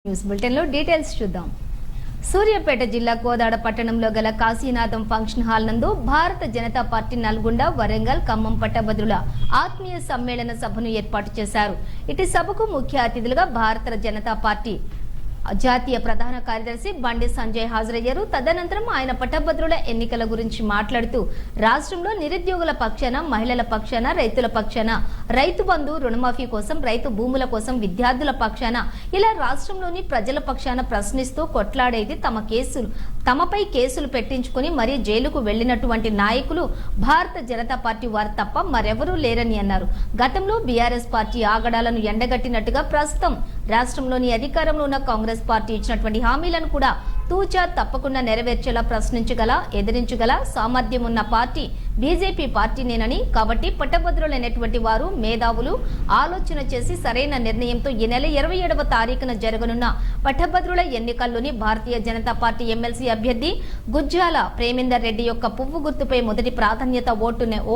News bulletin లో details చూద్దాం. సూర్యాపేట జిల్లా కోదాడ పట్టణంలో గల కాశీనాథం ఫంక్షన్ హాల్ నందు భారత జనతా పార్టీ నల్గొండ, వరంగల్, ఖమ్మం పట్టభద్రుల ఆత్మీయ సమ్మేళన సభను ఏర్పాటు చేశారు. ఇటు సభకు ముఖ్య అతిథులుగా భారత జనతా పార్టీ జాతీయ ప్రధాన కార్యదర్శి బండి సంజయ్ హాజరయ్యారు. తదనంతరం ఆయన పట్టభద్రుల ఎన్నికల గురించి మాట్లాడుతూ రాష్ట్రంలో నిరుద్యోగుల పక్షాన, మహిళల పక్షాన, రైతుల పక్షాన, రైతు బంధు, రుణమాఫీ కోసం, రైతు భూముల కోసం, విద్యార్థుల పక్షాన ఇలా రాష్ట్రంలోని ప్రజల పక్షాన ప్రశ్నిస్తూ కొట్లాడేది తమపై కేసులు పెట్టించుకుని మరీ జైలుకు వెళ్లినటువంటి నాయకులు భారత జనతా పార్టీ వారు తప్ప మరెవరూ లేరని అన్నారు. గతంలో బీఆర్ఎస్ పార్టీ ఆగడాలను ఎండగట్టినట్టుగా ప్రస్తుతం రాష్ట్రంలోని అధికారంలో ఉన్న కాంగ్రెస్ పార్టీ ఇచ్చినటువంటి హామీలను కూడా తూచా తప్పకుండా నెరవేర్చేలా ప్రశ్నించగల, ఎదిరించగల సామర్థ్యం ఉన్న పార్టీ బీజేపీ పార్టీనేనని, కాబట్టి పట్టభద్రులైనటువంటి వారు మేధావులు ఆలోచన చేసి సరైన నిర్ణయంతో ఈ నెల 27వ తారీఖున జరగనున్న పట్టభద్రుల ఎన్నికల్లోని భారతీయ జనతా పార్టీ ఎమ్మెల్సీ అభ్యర్థి గుజ్జాల ప్రేమేందర్ రెడ్డి యొక్క పువ్వు గుర్తుపై మొదటి ప్రాధాన్యత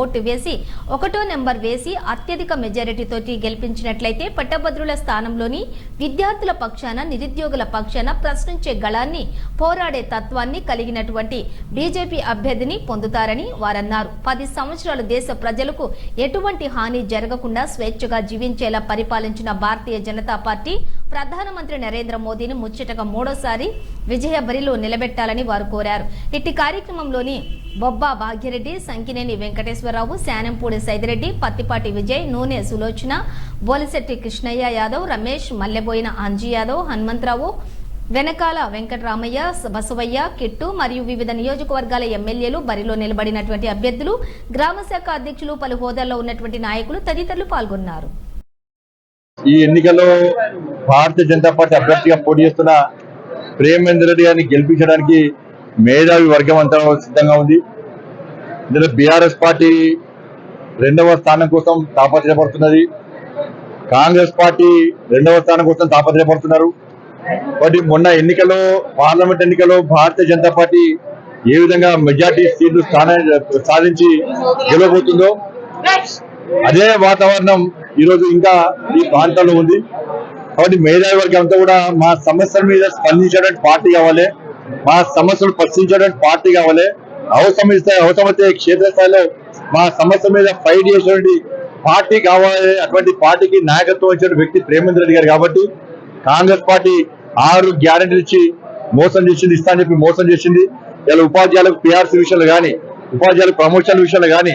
ఓటు వేసి 1వ నెంబర్ వేసి అత్యధిక మెజారిటీతోటి గెలిపించినట్లయితే పట్టభద్రుల స్థానంలోని విద్యార్థుల పక్షాన, నిరుద్యోగుల పక్షాన ప్రశ్నించే గళాన్ని, పోరాడే తత్వాన్ని కలిగినటువంటి బీజేపీ అభ్యర్థిని పొందుతారని వారన్నారు. 10 సంవత్సరాలు దేశ ప్రజలకు ఎటువంటి హాని జరగకుండా స్వేచ్ఛగా జీవించేలా పరిపాలించిన భారతీయ జనతా పార్టీ ప్రధానమంత్రి నరేంద్ర మోదీని ముచ్చటగా 3వసారి విజయ బరిలో నిలబెట్టాలని వారు కోరారు. ఇట్టి కార్యక్రమంలోని బొబ్బా భాగ్యరెడ్డి, సంకినేని వెంకటేశ్వరరావు, శానంపూడి సైదిరెడ్డి, పత్తిపాటి విజయ్, నూనె సులోచన, బోలిశెట్టి కృష్ణయ్య యాదవ్, రమేష్, మల్లెబోయిన అంజీ యాదవ్, హనుమంతరావు, వెనకాల వెంకటరామయ్య, బసవయ్య, కిట్టు మరియు వివిధ నియోజకవర్గాల ఎమ్మెల్యేలు, బరిలో నిలబడినటువంటి అభ్యర్థులు, గ్రామ శాఖ అధ్యక్షులు, పలు హోదాల్లో ఉన్నటువంటి నాయకులు తదితరులు పాల్గొన్నారు. ఈ ఎన్నికల్లో భారతీయ జనతా పార్టీ అభ్యర్థిగా పోటీ చేస్తున్న ప్రేమేందర్ రెడ్డి గారిని గెలిపించడానికి మేధావి వర్గం అంతా సిద్ధంగా ఉంది. ఇందులో బీఆర్ఎస్ పార్టీ 2వ స్థానం కోసం తాపత్రయపడుతున్నది, కాంగ్రెస్ పార్టీ 2వ స్థానం కోసం తాపత్రయపడుతున్నారు. కాబట్టి మొన్న ఎన్నికల్లో, పార్లమెంట్ ఎన్నికల్లో భారతీయ జనతా పార్టీ ఏ విధంగా మెజార్టీ సీట్లు సాధించి గెలవబోతుందో అదే వాతావరణం ఈరోజు ఇంకా ఈ ప్రాంతంలో ఉంది. కాబట్టి మేధావి వర్గం అంతా కూడా మా సమస్యల మీద స్పందించేటువంటి పార్టీ కావాలి, మా సమస్యలు పరిశీలించేటువంటి పార్టీ కావాలి, అవసరమైతే క్షేత్రస్థాయిలో మా సమస్య మీద ఫైట్ చేసేటువంటి పార్టీ కావాలి. అటువంటి పార్టీకి నాయకత్వం ఇచ్చిన వ్యక్తి ప్రేమేందర్ రెడ్డి గారు. కాబట్టి కాంగ్రెస్ పార్టీ 6 గ్యారెంటీలు ఇచ్చి మోసం చేసింది, ఇస్తా అని చెప్పి మోసం చేసింది. ఇలా ఉపాధ్యాయులకు పిఆర్సీ విషయంలో కానీ, ఉపాధ్యాయులకు ప్రమోషన్ విషయంలో కానీ,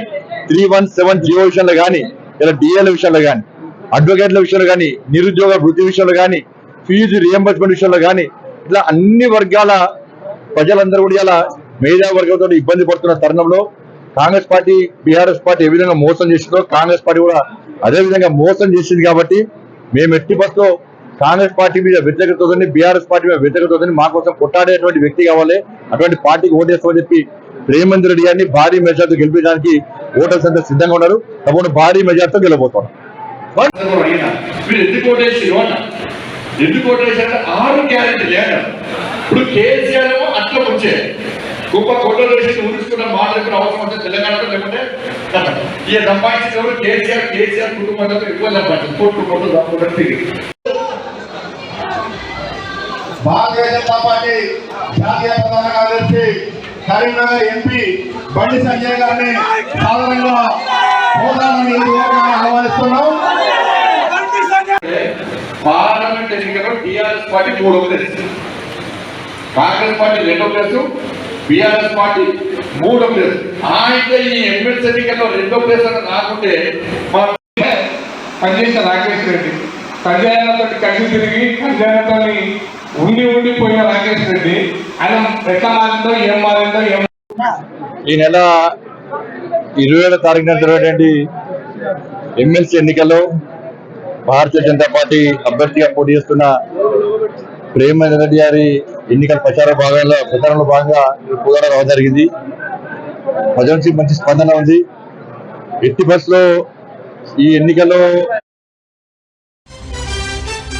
317 జియో విషయంలో కానీ, ఇలా డిఎల్ విషయంలో కానీ, అడ్వకేట్ల విషయంలో కానీ, నిరుద్యోగ వృత్తి విషయంలో కానీ, ఫీజు రియంబర్స్మెంట్ విషయంలో కానీ, ఇట్లా అన్ని వర్గాల ప్రజలందరూ కూడా ఇలా మేధావి వర్గంతో ఇబ్బంది పడుతున్న తరుణంలో కాంగ్రెస్ పార్టీ, బీఆర్ఎస్ పార్టీ ఏ విధంగా మోసం చేసిందో కాంగ్రెస్ పార్టీ కూడా అదే విధంగా మోసం చేసింది. కాబట్టి మేము ఎట్టి బస్సులో కాంగ్రెస్ పార్టీ మీద వ్యతిరేకత ఉందని, బీఆర్ఎస్ పార్టీ మీద వ్యతిరేకత ఉందని, మా కోసం కొట్టాడేటువంటి వ్యక్తి కావాలి, అటువంటి పార్టీకి ఓటేస్తామని చెప్పి ప్రేమేందర్ రెడ్డి గారిని భారీ మెజార్టీతో గెలిపించడానికి ఓటర్స్ అంతా సిద్ధంగా ఉన్నారు. తప్పకుండా భారీ మెజార్టీతో గెలబోతున్నారు. ఇప్పుడు కేసీఆర్ అట్లా వచ్చే గొప్ప కొట్టలు వేసి ఊరుచుకున్న మాటలు అవసరం వస్తే తెలంగాణలో లేకుంటే ఇక సంపాదించిన కేసీఆర్ కుటుంబంలో ఎక్కువ భారతీయ జనతా పార్టీ జాతీయ ప్రధాన కార్యదర్శి కరీంనగర్ ఎంపీ బండి సంజయ్ గారిని సాధారణంగా ఆహ్వానిస్తున్నాం. పార్లమెంట్ ఎన్నికల్లో టీఆర్ఎస్ పార్టీ 3వ ప్లేస్, కాంగ్రెస్ పార్టీ 2వ ప్లేస్, బీఆర్ఎస్ పార్టీ 3వ ప్లేస్. అయితే ఈ ఎమ్మెల్సీ ఎన్నికల్లో 2వ ప్లేస్ అని రాకుంటే పనిచేసిన రాకేష్ రెడ్డి కళ్యాణతో కలిసి తిరిగి కళ్యాణతో ఉండిపోయిన రాకేష్ రెడ్డి ఆయన ఎట్లా మారిందో ఏం మారిందో ఈ నెల 27వ తారీఖున జరిగినటువంటి ఎమ్మెల్సీ ఎన్నికల్లో భారతీయ జనతా పార్టీ అభ్యర్థిగా పోటీ చేస్తున్న ప్రేమేందర్ రెడ్డి గారి ఎన్నికల ప్రచారంలో భాగంగా కోదాడ రావడం జరిగింది. ప్రజల నుంచి మంచి స్పందన ఉంది. ఎట్టి బస్సులో ఈ ఎన్నికల్లో